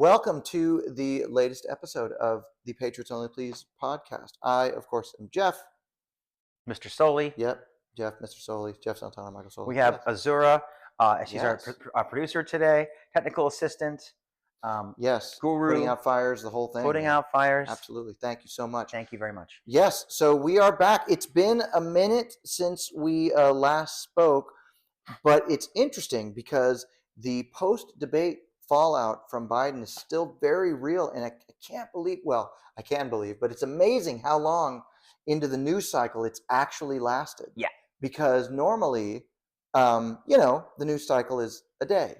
welcome to the latest episode of the Patriots Only Please podcast. I, of course, am Jeff. Mr. Soli. Yep, Jeff, Mr. Soli. Jeff Santana, Michael Soli. We have Azura. She's Yes. our producer today, technical assistant. Yes, Guru. putting out fires, the whole thing. Putting out fires. Absolutely. Thank you so much. Thank you very much. Yes, so we are back. It's been a minute since we last spoke, but it's interesting because the post-debate fallout from Biden is still very real, and I can't believe, well, I can believe, but it's amazing how long into the news cycle it's actually lasted. Yeah. Because normally, the news cycle is a day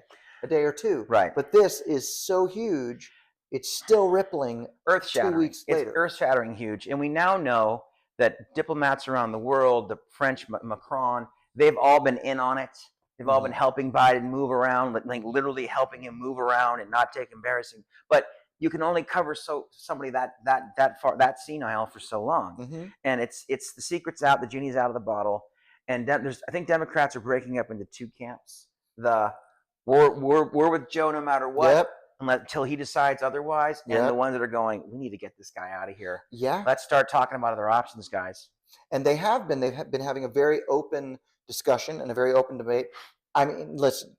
or two. Right. But this is so huge, it's still rippling Earth-shattering. 2 weeks later. It's earth-shattering huge. And we now know that diplomats around the world, the French, Macron, they've all been in on it. They've all been helping Biden move around, like literally helping him move around and not take embarrassing. But you can only cover somebody that senile for so long. And it's the secret's out, the genie's out of the bottle. And I think Democrats are breaking up into two camps. We're with Joe no matter what, until he decides otherwise. And the ones that are going, we need to get this guy out of here. Yeah. Let's start talking about other options, guys. And they've been having a very open discussion and a very open debate. I mean, listen,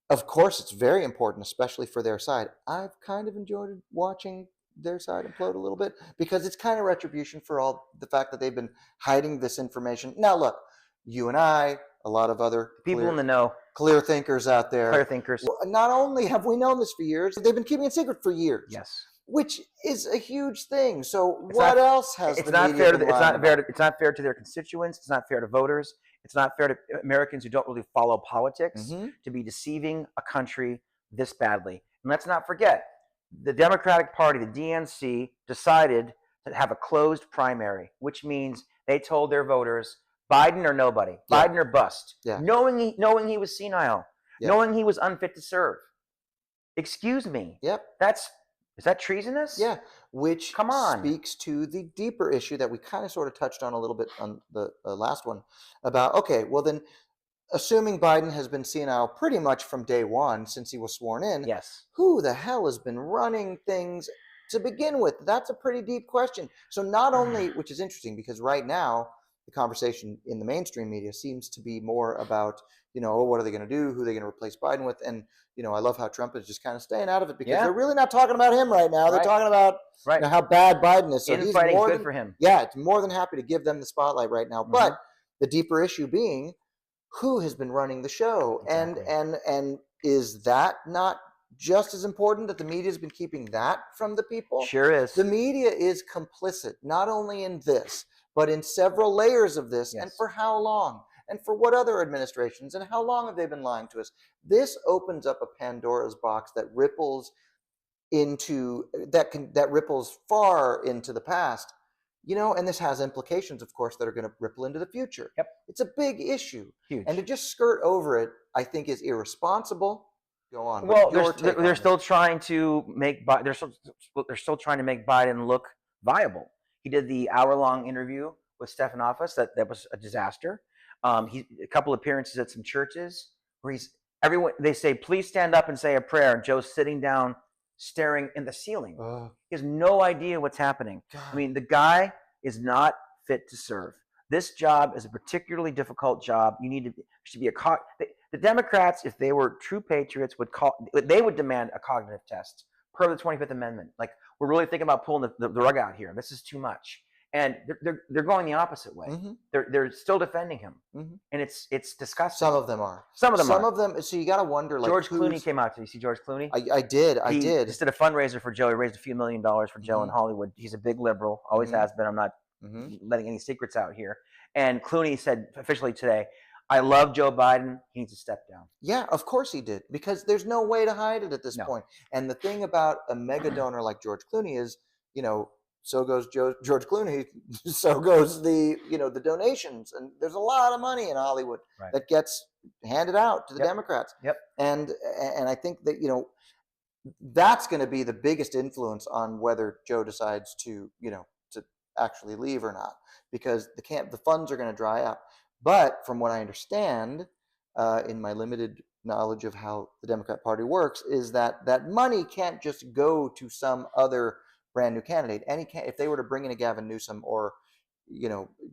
of course it's very important, especially for their side. I've kind of enjoyed watching their side implode a little bit because it's kind of retribution for all the fact that they've been hiding this information. Now, look, you and I, a lot of other people in the know, clear thinkers out there. Clear thinkers. Not only have we known this for years, they've been keeping it secret for years. Yes. Which is a huge thing. So what else has it's not fair to their constituents. It's not fair to voters. It's not fair to Americans who don't really follow politics to be deceiving a country this badly. And let's not forget, the Democratic Party, the DNC, decided to have a closed primary, which means they told their voters, Biden or nobody, Biden or bust, knowing he was senile, knowing he was unfit to serve. Excuse me. Is that treasonous? Yeah, which speaks to the deeper issue that we kind of sort of touched on a little bit on the last one about, okay, well then, assuming Biden has been senile pretty much from day one since he was sworn in, who the hell has been running things to begin with? That's a pretty deep question. So not only, which is interesting because right now, the conversation in the mainstream media seems to be more about, what are they going to do? Who are they going to replace Biden with? And, I love how Trump is just kind of staying out of it because they're really not talking about him right now. They're talking about how bad Biden is. So he's more good for him. Yeah, it's more than happy to give them the spotlight right now. But the deeper issue being who has been running the show. Exactly. And is that not just as important that the media has been keeping that from the people? Sure is. The media is complicit, not only in this, but in several layers of this. And for how long? And for what other administrations? And how long have they been lying to us? This opens up a Pandora's box that ripples far into the past, and this has implications, of course, that are going to ripple into the future. It's a big issue. Huge. And to just skirt over it, I think, is irresponsible. Go on. Well, they're still trying to make Biden look viable. He did the hour-long interview with Stephanopoulos. That was a disaster. A couple appearances at some churches where they say, please stand up and say a prayer. And Joe's sitting down, staring in the ceiling. He has no idea what's happening. God. I mean, the guy is not fit to serve. This job is a particularly difficult job. The Democrats, if they were true patriots, they would demand a cognitive test per the 25th Amendment. Like, we're really thinking about pulling the rug out here. This is too much. And they're going the opposite way. They're still defending him, and it's disgusting. Some of them are. Some of them. So you got to wonder. Like George Clooney came out. Did you see George Clooney? I did. He just did a fundraiser for Joe. He raised a few $1 million for Joe in Hollywood. He's a big liberal, always has been. I'm not letting any secrets out here. And Clooney said officially today, I love Joe Biden. He needs to step down. Yeah, of course he did, because there's no way to hide it at this point. And the thing about a mega donor like George Clooney is, so goes George Clooney, so goes the donations, and there's a lot of money in Hollywood that gets handed out to the Democrats. And I think that that's going to be the biggest influence on whether Joe decides to actually leave or not, because the funds are going to dry up. But from what I understand, in my limited knowledge of how the Democrat Party works is that that money can't just go to some other brand new candidate. If they were to bring in a Gavin Newsom or,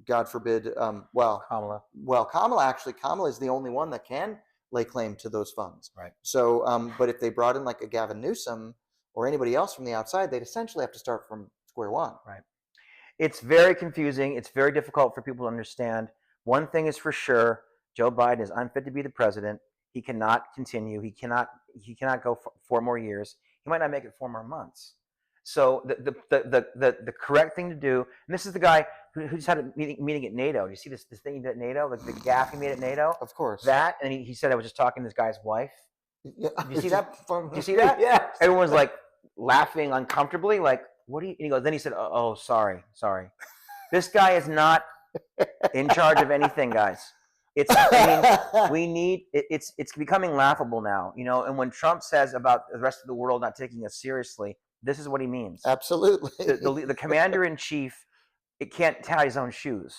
God forbid, Kamala. Kamala is the only one that can lay claim to those funds. Right. So, but if they brought in like a Gavin Newsom or anybody else from the outside, they'd essentially have to start from square one. Right. It's very confusing. It's very difficult for people to understand. One thing is for sure: Joe Biden is unfit to be the president. He cannot continue. He cannot go for 4 more years. He might not make it 4 more months. So the correct thing to do, and this is the guy who just had a meeting at NATO. Do you see this thing he did at NATO? Like the gaffe he made at NATO? Of course. That, and he said I was just talking to this guy's wife. Yeah. Do you see that? Do you see that? Yeah. Everyone was like laughing uncomfortably, like, what do you, and he goes, then he said, oh, sorry. This guy is not in charge of anything, guys. It's becoming laughable now, and when Trump says about the rest of the world not taking us seriously, this is what he means. Absolutely. The commander-in-chief, it can't tie his own shoes.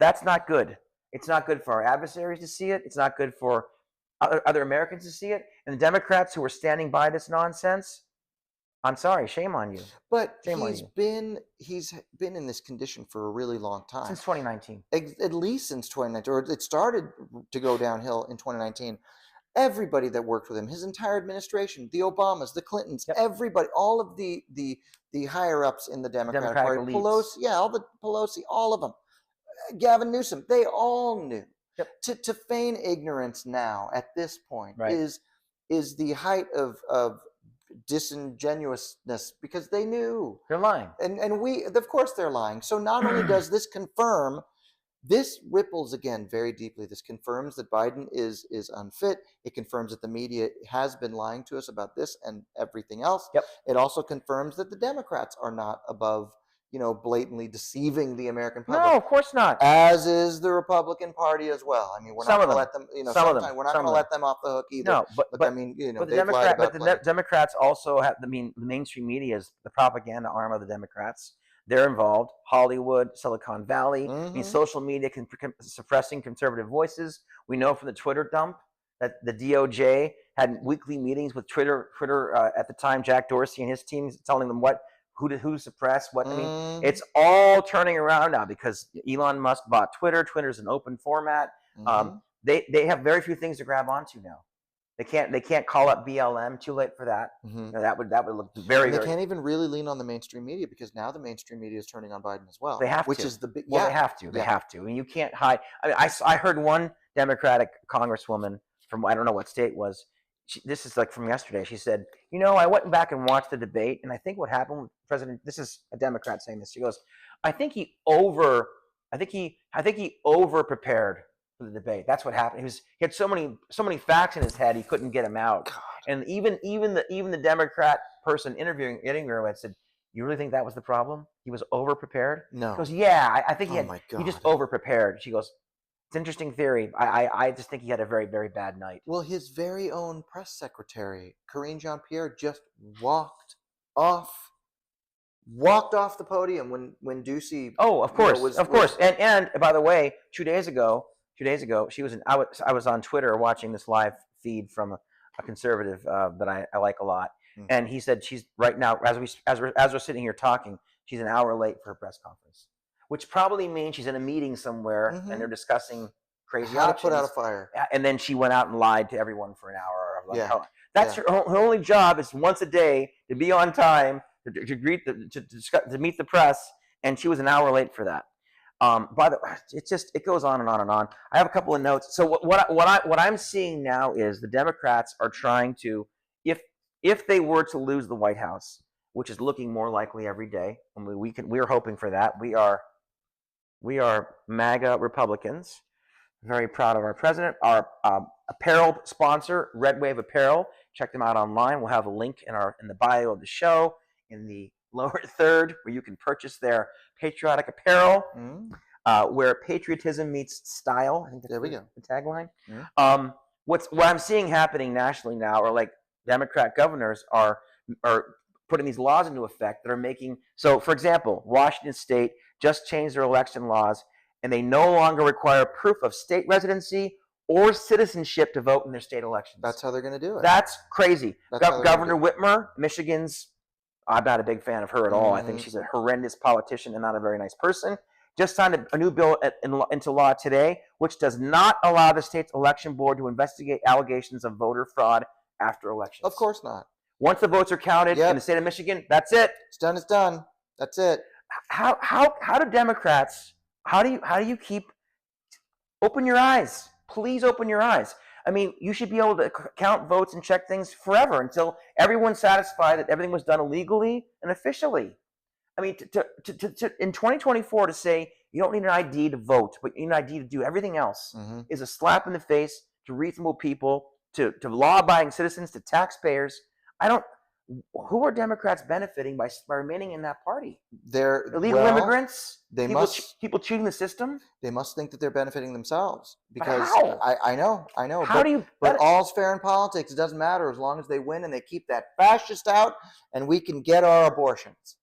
That's not good. It's not good for our adversaries to see it. It's not good for other Americans to see it. And the Democrats who are standing by this nonsense, I'm sorry, shame on you. But he's been in this condition for a really long time. Since 2019. At least since 2019, or it started to go downhill in 2019. Everybody that worked with him, his entire administration, the Obamas, the Clintons, everybody, all of the higher ups in the Democratic Party, elites. Pelosi, all of them, Gavin Newsom, they all knew. To feign ignorance now at this point is the height of disingenuousness, because they knew they're lying, and of course they're lying. So not only does this confirm, this ripples again very deeply. This confirms that Biden is unfit. It confirms that the media has been lying to us about this and everything else. It also confirms that the Democrats are not above blatantly deceiving the American public. No, of course not. As is the Republican Party as well. I mean, we're not going to let them. We're not going to let them off the hook either. No, but I mean, the Democrats also have. The mainstream media is the propaganda arm of the Democrats. They're involved. Hollywood, Silicon Valley. I mean, social media suppressing conservative voices. We know from the Twitter dump that the DOJ had weekly meetings with Twitter at the time. Jack Dorsey and his team telling them who to suppress, what. I mean, it's all turning around now because Elon Musk bought Twitter. Twitter's an open format. They have very few things to grab onto now. They can't call up BLM. Too late for that. That would look very. They can't even really lean on the mainstream media because now the mainstream media is turning on Biden as well. They have which to. Is the big. Well, they have to. They have to. And you can't hide. I mean, I heard one Democratic congresswoman from I don't know what state it was. This is like from yesterday. She said, I went back and watched the debate, and I think what happened with President. This is a Democrat saying this. She goes, I think he over prepared for the debate. That's what happened. He had so many facts in his head he couldn't get them out. God. And even the Democrat person interviewing her had said, "You really think that was the problem? He was over prepared?" No. He goes, "Yeah, I think he just over prepared." She goes, "It's an interesting theory. I just think he had a very, very bad night." Well, his very own press secretary, Karine Jean-Pierre, just walked off the podium when Ducey. Oh, of course, of course. And by the way, 2 days ago, she was I was on Twitter watching this live feed from a conservative that I like a lot, and he said she's right now as we're sitting here talking, she's an hour late for her press conference, which probably means she's in a meeting somewhere and they're discussing crazy how options. To put out a fire. And then she went out and lied to everyone for an hour. That's her only job is once a day to be on time to meet the press, and she was an hour late for that. By the way, it goes on and on and on. I have a couple of notes. So what I'm seeing now is the Democrats are trying to, if they were to lose the White House, which is looking more likely every day, and we are hoping for that. We are MAGA Republicans, very proud of our president. Our apparel sponsor, Red Wave Apparel. Check them out online. We'll have a link in the bio of the show in the lower third, where you can purchase their patriotic apparel, where patriotism meets style. I think that's the tagline. What I'm seeing happening nationally now are like Democrat governors are putting these laws into effect that are making. So, for example, Washington State just changed their election laws, and they no longer require proof of state residency or citizenship to vote in their state elections. That's how they're going to do it. That's crazy. Governor Whitmer, Michigan's, I'm not a big fan of her at all. I think she's a horrendous politician and not a very nice person. Just signed a new bill into law today, which does not allow the state's election board to investigate allegations of voter fraud after elections. Of course not. Once the votes are counted in the state of Michigan, that's it. It's done. It's done. That's it. How do Democrats? How do you keep? Open your eyes. Please open your eyes. I mean, you should be able to count votes and check things forever until everyone's satisfied that everything was done illegally and officially. I mean, in 2024 to say you don't need an ID to vote, but you need an ID to do everything else is a slap in the face to reasonable people, to law-abiding citizens, to taxpayers. Who are Democrats benefiting by remaining in that party? They're illegal immigrants. People cheating the system. They must think that they're benefiting themselves because I know. How do you? But all's fair in politics. It doesn't matter as long as they win and they keep that fascist out, and we can get our abortions.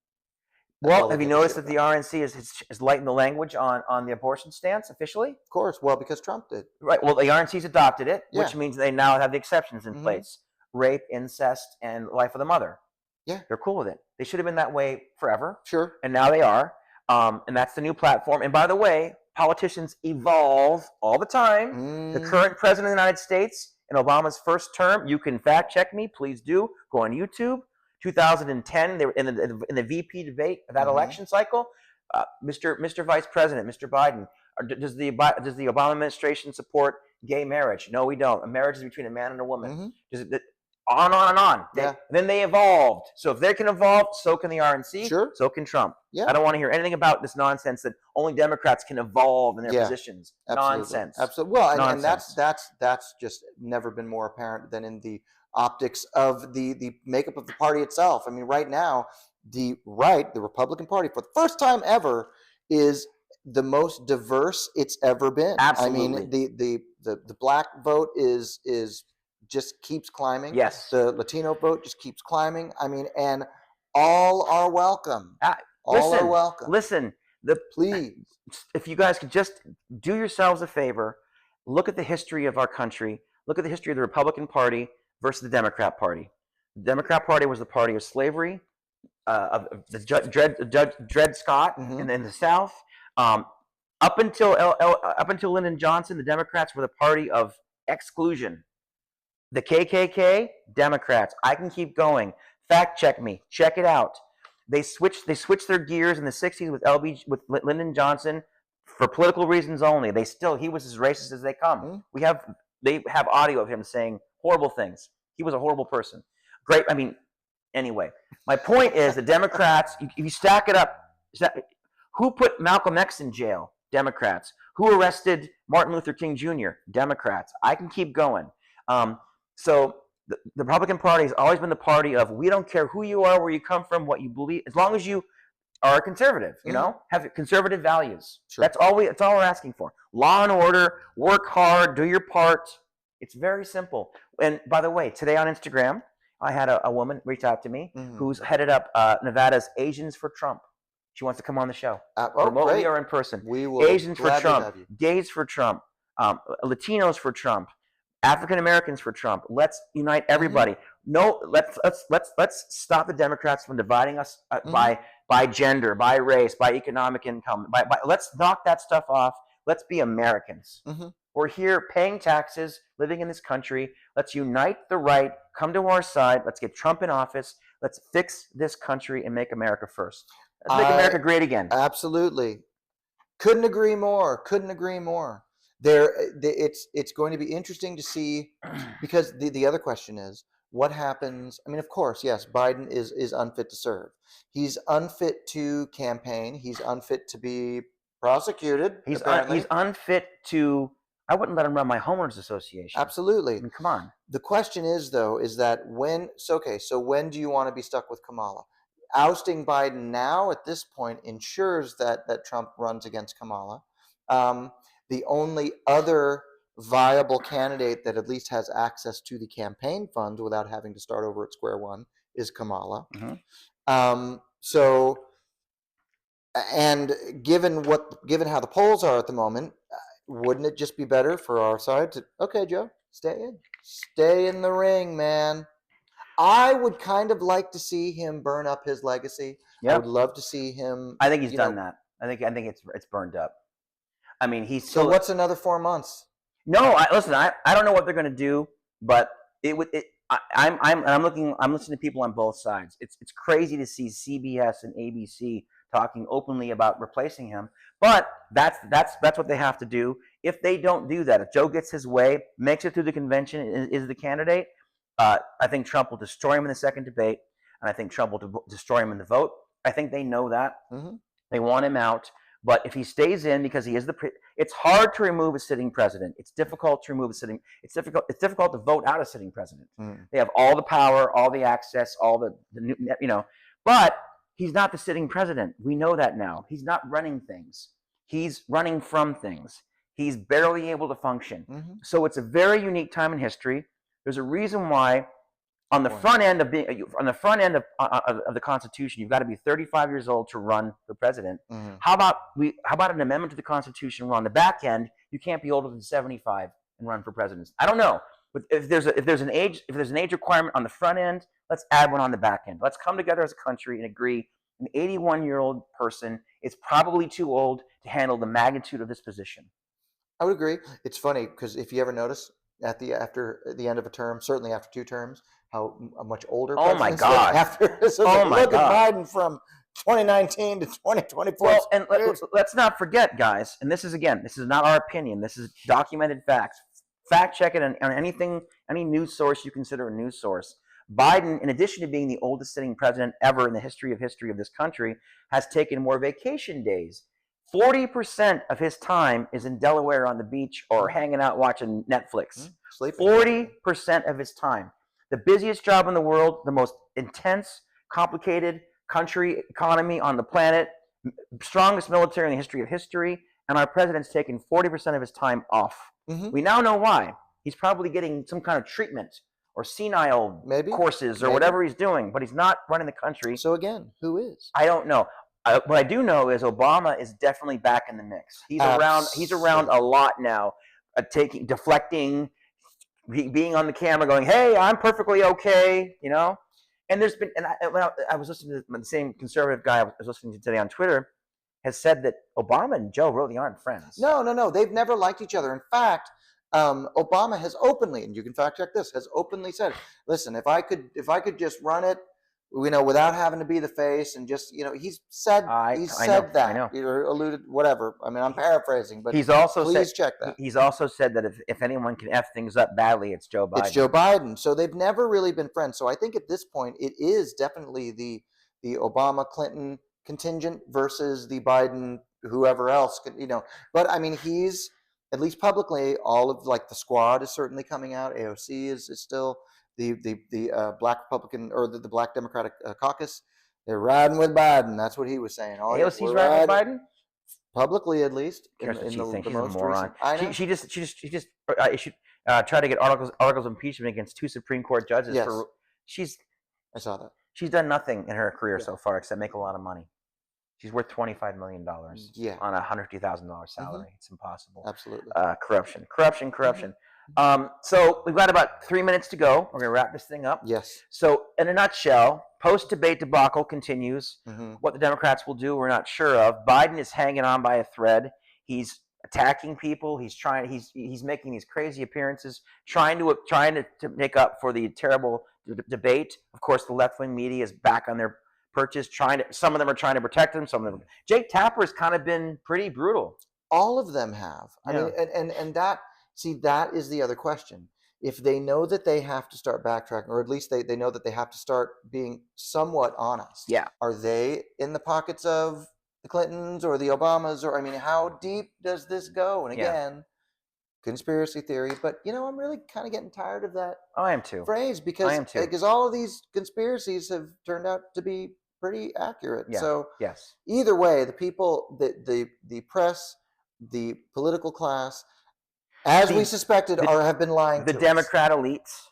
Well, have you noticed that the RNC is lightened the language on the abortion stance officially? Of course. Well, because Trump did. Right. Well, the RNC's adopted it, which means they now have the exceptions in place. Rape, incest, and life of the mother. Yeah. They're cool with it. They should have been that way forever. Sure. And now they are. And that's the new platform. And by the way, politicians evolve all the time. The current president of the United States in Obama's first term, you can fact check me, please do. Go on YouTube. 2010, they were in the VP debate of that election cycle. Mr. Vice President, Mr. Biden, does the Obama administration support gay marriage? No, we don't. A marriage is between a man and a woman. On and on. Then they evolved. So if they can evolve, so can the RNC. Sure. So can Trump. Yeah. I don't want to hear anything about this nonsense that only Democrats can evolve in their positions. Absolutely. Nonsense. Absolutely. Well, and that's just never been more apparent than in the optics of the makeup of the party itself. I mean, right now, the Republican Party, for the first time ever, is the most diverse it's ever been. Absolutely. I mean, the black vote is just keeps climbing. Yes. The Latino vote just keeps climbing. I mean, and all are welcome. All are welcome. Listen, please, if you guys could just do yourselves a favor, look at the history of our country. Look at the history of the Republican Party versus the Democrat Party. The Democrat Party was the party of slavery, of the Judge Dred Scott in the South. Up until Lyndon Johnson, the Democrats were the party of exclusion. The KKK, Democrats. I can keep going. Fact check me. Check it out. They switched their gears in the 60s with Lyndon Johnson for political reasons only. He was as racist as they come. They have audio of him saying horrible things. He was a horrible person. Great. I mean, anyway, my point is the Democrats, if you stack it up, who put Malcolm X in jail? Democrats. Who arrested Martin Luther King Jr.? Democrats. I can keep going. So the Republican Party has always been the party of we don't care who you are, where you come from, what you believe, as long as you are a conservative, have conservative values. Sure. That's all we're asking for. Law and order, work hard, do your part. It's very simple. And by the way, today on Instagram, I had a woman reach out to me who's headed up Nevada's Asians for Trump. She wants to come on the show, remotely or in person. We will. Asians for Trump, gays for Trump, Latinos for Trump, African Americans for Trump. Let's unite everybody. No, let's stop the Democrats from dividing us by gender, by race, by economic income. Let's knock that stuff off. Let's be Americans. We're here paying taxes, living in this country. Let's unite the right, come to our side. Let's get Trump in office. Let's fix this country and make America first. Let's make America great again. Absolutely. Couldn't agree more. It's going to be interesting to see, because the other question is, what happens? I mean, of course, yes, Biden is unfit to serve. He's unfit to campaign. He's unfit to be prosecuted. He's unfit to. I wouldn't let him run my homeowners association. Absolutely. I mean, come on. The question is, though, is that when do you want to be stuck with Kamala? Ousting Biden now at this point ensures that Trump runs against Kamala. The only other viable candidate that at least has access to the campaign funds without having to start over at square one is Kamala. So, and given how the polls are at the moment, wouldn't it just be better for our side to, okay, Joe, stay in the ring, man. I would kind of like to see him burn up his legacy. Yep. I would love to see him. I think he's done that. I think it's burned up. I mean, he's still. So what's another 4 months? No, listen. I don't know what they're going to do, but it would. I'm listening to people on both sides. It's crazy to see CBS and ABC talking openly about replacing him, but that's what they have to do. If they don't do that, if Joe gets his way, makes it through the convention, is the candidate, I think Trump will destroy him in the second debate, and I think Trump will destroy him in the vote. I think they know that. Mm-hmm. They want him out. But if he stays in, because he is it's hard to remove a sitting president. It's difficult to remove a sitting. It's difficult to vote out a sitting president. They have all the power, all the access, all the But he's not the sitting president. We know that now. He's not running things. He's running from things. He's barely able to function. Mm-hmm. So it's a very unique time in history. There's a reason why. On the front end of the Constitution, you've got to be 35 years old to run for president. Mm-hmm. How about an amendment to the Constitution where on the back end you can't be older than 75 and run for president? I don't know, but if there's an age requirement on the front end, let's add one on the back end. Let's come together as a country and agree an 81-year-old person is probably too old to handle the magnitude of this position. I would agree. It's funny because if you ever notice after the end of a term, certainly after 2 terms, how much older. Oh my God! After so look at Biden from 2019 to 2024. Well, and let's not forget, guys. And this is not our opinion. This is documented facts. Fact check it on anything, any news source you consider a news source. Biden, in addition to being the oldest sitting president ever in the history of this country, has taken more vacation days. 40% of his time is in Delaware on the beach or hanging out watching Netflix. 40% of his time. The busiest job in the world, the most intense, complicated country economy on the planet, strongest military in the history of history, and our president's taken 40% of his time off. Mm-hmm. We now know why. He's probably getting some kind of treatment or senile courses or whatever he's doing, but he's not running the country. So again, who is? I don't know. What I do know is Obama is definitely back in the mix. He's around a lot now, deflecting, being on the camera, going, "Hey, I'm perfectly okay," And there's been, when I was listening to the same conservative guy I was listening to today on Twitter, has said that Obama and Joe really aren't friends. No. They've never liked each other. In fact, Obama has openly, and you can fact check this, has openly said, "Listen, if I could just run it, without having to be the face," and just, he's said that. Or alluded, whatever. I mean, I'm paraphrasing, but he's also please check that. He's also said that if anyone can F things up badly, it's Joe Biden. It's Joe Biden. So they've never really been friends. So I think at this point, it is definitely the Obama-Clinton contingent versus the Biden, whoever else, But I mean, he's, at least publicly, all of the squad is certainly coming out. AOC is still. The Black Republican or the Black Democratic Caucus, they're riding with Biden. That's what he was saying. AOC's riding with Biden, publicly at least. She's a moron. She just issued try to get articles of impeachment against 2 Supreme Court judges. Yes. I saw that. She's done nothing in her career so far except make a lot of money. She's worth $25 million on a $150,000 salary. Mm-hmm. It's impossible. Absolutely. Corruption. Mm-hmm. So we've got about 3 minutes to go. We're going to wrap this thing up. Yes. So in a nutshell, post-debate debacle continues. Mm-hmm. What the Democrats will do, we're not sure of. Biden is hanging on by a thread. He's attacking people. He's making these crazy appearances, trying to make up for the terrible debate. Of course, the left-wing media is back on their perches, some of them are trying to protect him. Some of them. Jake Tapper's kind of been pretty brutal. All of them have. I mean, and that. See, that is the other question. If they know that they have to start backtracking, or at least they know that they have to start being somewhat honest, are they in the pockets of the Clintons or the Obamas? Or, I mean, how deep does this go? And again, conspiracy theory. But, I'm really kind of getting tired of that I am too. Phrase because all of these conspiracies have turned out to be pretty accurate. Yeah. So yes. Either way, the people, the press, the political class, as we suspected, have been lying to us. The Democrat elites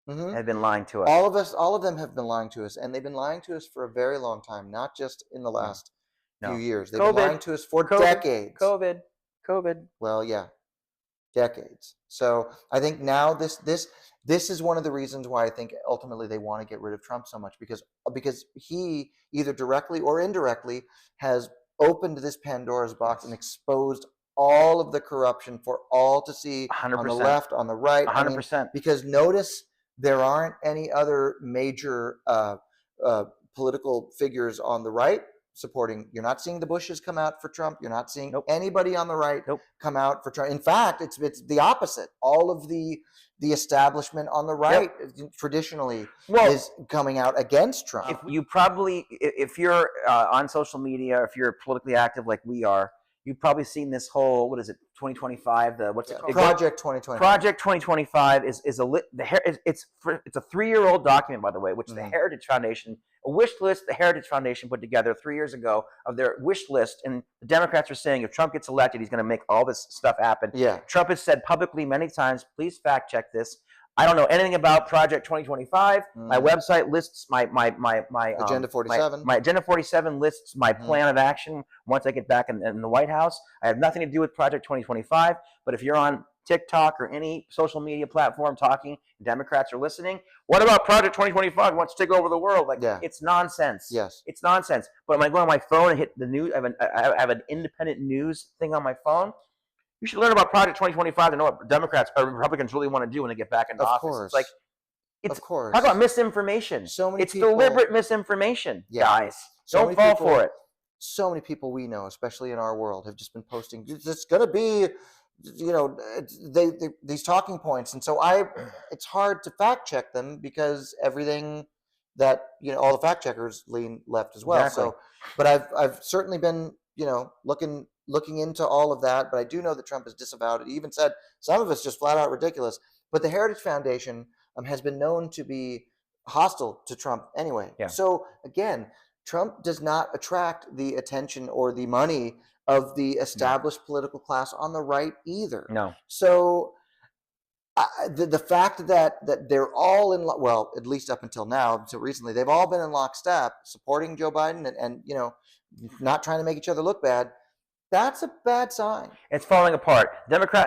have been lying to us. All of them have been lying to us, and they've been lying to us for a very long time, not just in the last few years. They've been lying to us for decades. COVID. COVID. Well, yeah, decades. So I think now this is one of the reasons why I think ultimately they want to get rid of Trump so much, because he either directly or indirectly has opened this Pandora's box and exposed all of the corruption for all to see 100%. on the left, on the right. 100%. Because notice there aren't any other major political figures on the right supporting. You're not seeing the Bushes come out for Trump. You're not seeing anybody on the right come out for Trump. In fact, it's the opposite. All of the establishment on the right traditionally is coming out against Trump. If you're on social media, if you're politically active like we are, you've probably seen this whole, what is it, 2025? What's it called? Project 2025. Project 2025 it's a 3-year-old document, by the way, which the Heritage Foundation, a wish list the Heritage Foundation put together 3 years ago of their wish list, and the Democrats are saying if Trump gets elected, he's going to make all this stuff happen. Yeah. Trump has said publicly many times, please fact check this. I don't know anything about Project 2025. My website lists my Agenda 47. My Agenda 47 lists my plan of action once I get back in the White House. I have nothing to do with Project 2025. But if you're on TikTok or any social media platform talking, Democrats are listening. What about Project 2025 wants to take over the world? It's nonsense. Yes, it's nonsense. But when I go on my phone and hit the news, I have an independent news thing on my phone. You should learn about Project 2025 to know what Democrats or Republicans really want to do when they get back into office. Of course. Talk about misinformation. It's deliberate misinformation, guys. Don't fall for it. So many people we know, especially in our world, have just been posting, it's going to be, these talking points. And so it's hard to fact check them because everything that, all the fact checkers lean left as well. Exactly. So, but I've certainly been, looking into all of that, but I do know that Trump has disavowed it. He even said some of it's just flat out ridiculous. But the Heritage Foundation has been known to be hostile to Trump anyway. Yeah. So again, Trump does not attract the attention or the money of the established political class on the right either. No. So the fact that they're all well, at least up until now, until recently, they've all been in lockstep supporting Joe Biden and not trying to make each other look bad. That's a bad sign. It's falling apart.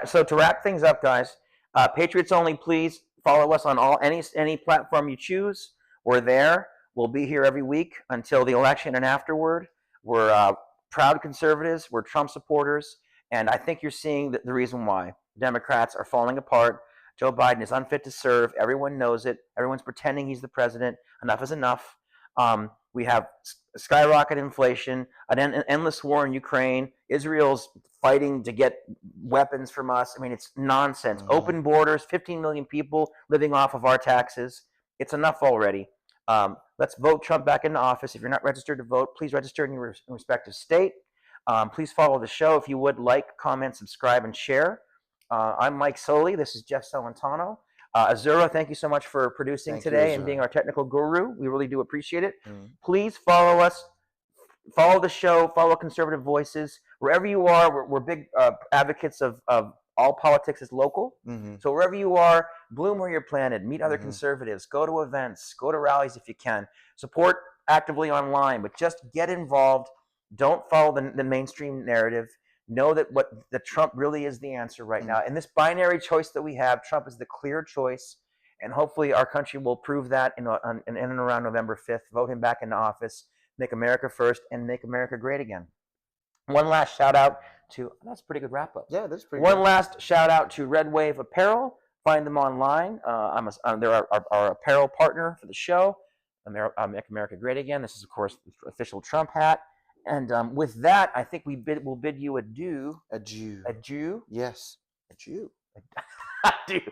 So to wrap things up, guys, Patriots only, please follow us on any platform you choose. We're there. We'll be here every week until the election and afterward. We're proud conservatives. We're Trump supporters. And I think you're seeing the reason why. Democrats are falling apart. Joe Biden is unfit to serve. Everyone knows it. Everyone's pretending he's the president. Enough is enough. We have skyrocketed inflation, an endless war in Ukraine. Israel's fighting to get weapons from us. I mean, it's nonsense. Open borders, 15 million people living off of our taxes. It's enough already. Let's vote Trump back into office. If you're not registered to vote, please register in your respective state. Please follow the show if you would. Like, comment, subscribe, and share. I'm Mike Soley. This is Jeff Celentano. Azura, thank you so much for producing today and being our technical guru. We really do appreciate it. Please follow us, follow the show, follow Conservative Voices. Wherever you are, we're big advocates of all politics is local. So wherever you are, bloom where you're planted, meet other conservatives, go to events, go to rallies if you can. Support actively online, but just get involved. Don't follow the mainstream narrative. Know that Trump really is the answer right now. And this binary choice that we have, Trump is the clear choice. And hopefully our country will prove that in and around November 5th. Vote him back into office. Make America first and make America great again. One last shout out to, that's a pretty good wrap up. Yeah, that's pretty good. One last shout out to Red Wave Apparel. Find them online. They're our apparel partner for the show. Make America great again. This is, of course, the official Trump hat. And with that, I think we'll bid you adieu. Adieu. Adieu. Yes. Adieu. Adieu.